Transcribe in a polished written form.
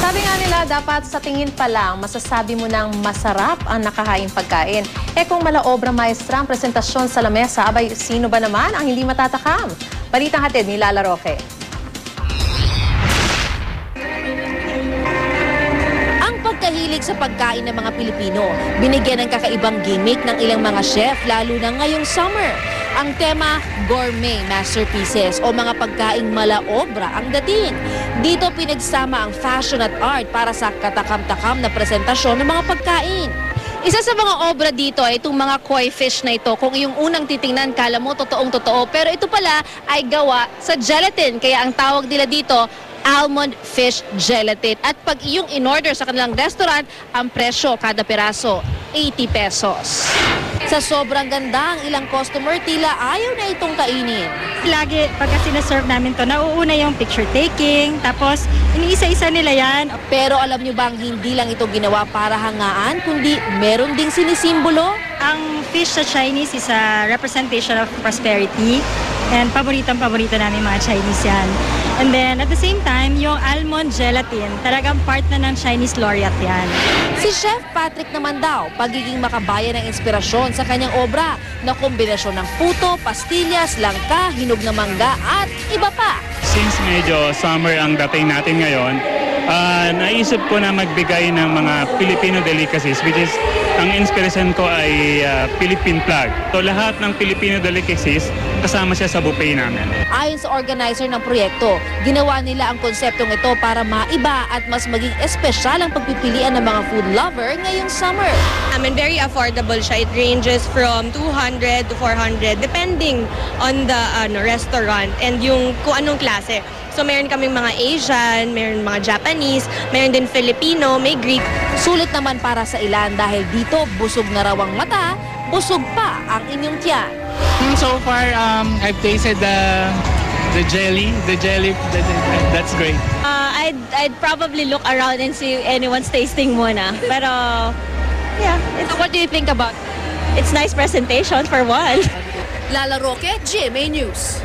Sabi nga nila, dapat sa tingin pa lang, masasabi mo ng masarap ang nakahaing pagkain. Kung mala obra maestra ang presentasyon sa lamesa, abay, sino ba naman ang hindi matatakam? Balitang hatid ni Lala Roque. Ang pagkahilig sa pagkain ng mga Pilipino, binigyan ng kakaibang gimmick ng ilang mga chef, lalo na ngayong summer. Ang tema, gourmet masterpieces o mga pagkaing mala-obra ang dating. Dito pinagsama ang fashion at art para sa katakam-takam na presentasyon ng mga pagkain. Isa sa mga obra dito ay itong mga koi fish na ito. Kung yung unang titingnan, kala mo totoong-totoo. Pero ito pala ay gawa sa gelatin. Kaya ang tawag nila dito, almond fish gelatin. At pag iyong in-order sa kanilang restaurant, ang presyo kada peraso, 80 pesos. Sa sobrang ganda, ang ilang customer tila ayaw na itong kainin. Lagi, pagka sinaserve namin to, nauuna yung picture taking, tapos iniisa-isa nila yan. Pero alam nyo bang hindi lang ito ginawa para hangaan, kundi meron ding sinisimbolo? Ang fish sa Chinese is a representation of prosperity. And paborito namin mga Chinese yan. And then, at the same time, yung almond gelatin, talagang part na ng Chinese laureate yan. Si Chef Patrick naman daw, pagiging makabayan ng inspirasyon sa kanyang obra na kombinasyon ng puto, pastillas, langka, hinog na mangga at iba pa. Since medyo summer ang dating natin ngayon, naisip ko na magbigay ng mga Filipino delicacies, which is ang inspiration ko ay Philippine flag. So lahat ng Filipino delicacies kasama siya sa buffet namin. Ayon sa organizer ng proyekto, ginawa nila ang konseptong ito para maiba at mas maging espesyal ang pagpipilian ng mga food lover ngayong summer. Very affordable siya. It ranges from 200 to 400 depending on the restaurant and yung kung anong klase. So meron kaming mga Asian, meron mga Japanese, meron din Filipino, may Greek. Sulit naman para sa ilan dahil dito busog na raw ang mata, busog pa ang inyong tiyan. So far, I've tasted the jelly. That's great. I'd probably look around and see anyone's tasting muna. Pero yeah, So what do you think about? it's nice presentation for one. Lala Roque, GMA News.